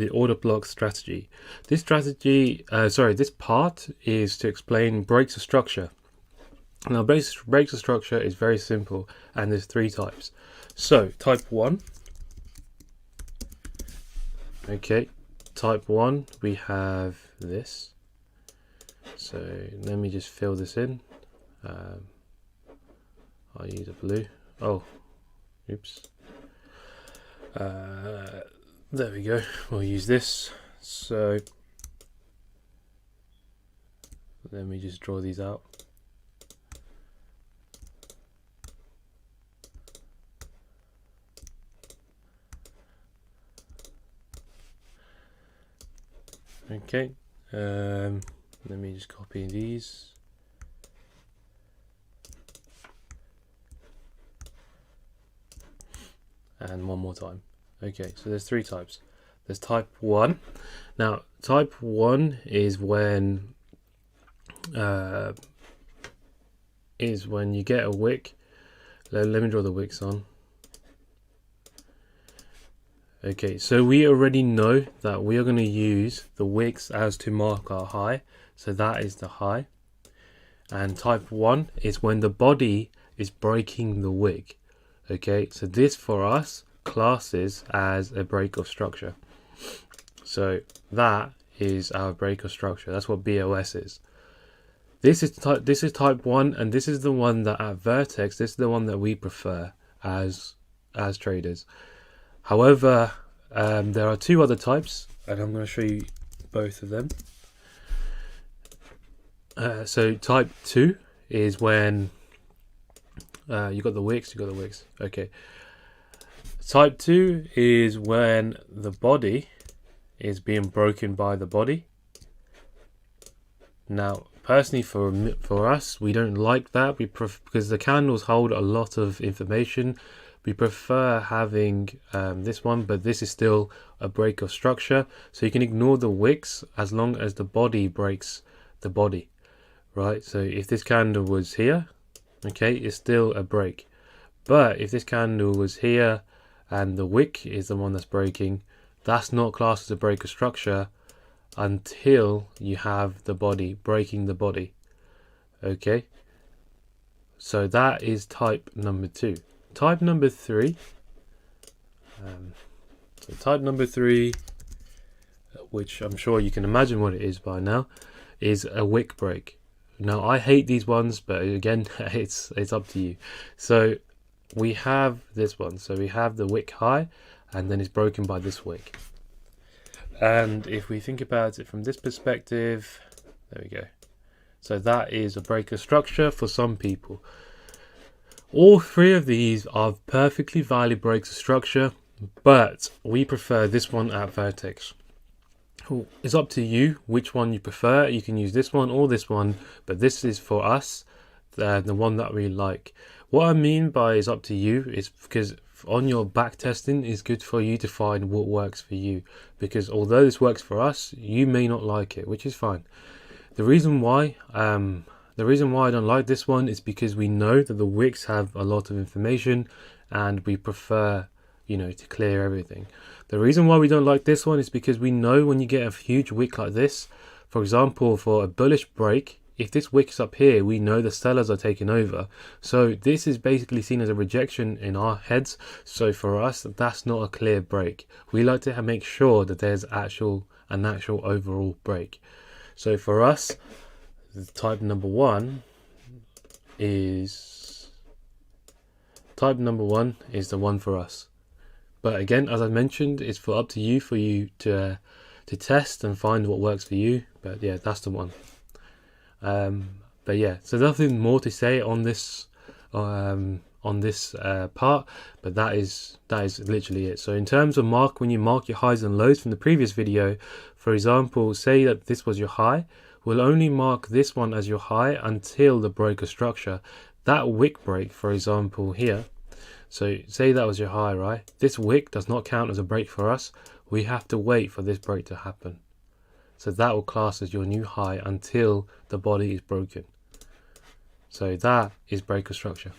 the order block strategy. This part is to explain breaks of structure. Now breaks of structure is very simple, and there's 3 types. So type 1, okay, type 1 we have this. So let me just fill this in. I'll use a blue. Oh, oops. There we go. We'll use this. So let me just draw these out. Okay. Let me just copy these. And one more time. Okay, so there's 3 types. There's type 1. Now, type 1 is when you get a wick. Let me draw the wicks on. Okay, so we already know that we are going to use the wicks as to mark our high. So that is the high. And type 1 is when the body is breaking the wick. Okay, so this for us classes as a break of structure. So that is our break of structure. That's what BOS is. This is type 1, and this is the one that at Vertex, this is the one that we prefer as traders. However, there are 2 other types, and I'm going to show you both of them. So type 2 is when you got the wicks. Okay. Type 2 is when the body is being broken by the body. Now, personally, for us, we don't like that. Because the candles hold a lot of information. We prefer having this one, but this is still a break of structure. So you can ignore the wicks as long as the body breaks the body, right? So if this candle was here, okay, it's still a break. But if this candle was here and the wick is the one that's breaking, that's not classed as a break of structure until you have the body breaking the body. Okay, so that is type number 2. Type number 3, which I'm sure you can imagine what it is by now, is a wick break. Now I hate these ones, but again, it's up to you. So we have this one. So we have the wick high, and then it's broken by this wick. And if we think about it from this perspective, there we go. So that is a break of structure for some people. All 3 of these are perfectly valid breaks of structure, but we prefer this one at Vertex. It's up to you which one you prefer. You can use this one or this one, but this is for us, the one that we like. What I mean by it's up to you is because on your back testing is good for you to find what works for you. Because although this works for us, you may not like it, which is fine. The reason why I don't like this one is because we know that the wicks have a lot of information, and we prefer, to clear everything. The reason why we don't like this one is because we know when you get a huge wick like this, for example, for a bullish break, if this wick is up here, we know the sellers are taking over. So this is basically seen as a rejection in our heads. So for us, that's not a clear break. We like to make sure that there's an actual overall break. So for us, the type number 1 is the one for us. But again, as I mentioned, it's up to you to test and find what works for you. But yeah, that's the one. But yeah, so nothing more to say on this part, but that is literally it. So in terms of when you mark your highs and lows from the previous video, for example, say that this was your high, we'll only mark this one as your high until the break of structure. That wick break, for example, here, so say that was your high, right? This wick does not count as a break for us. We have to wait for this break to happen. So that will class as your new high until the body is broken. So that is break of structure.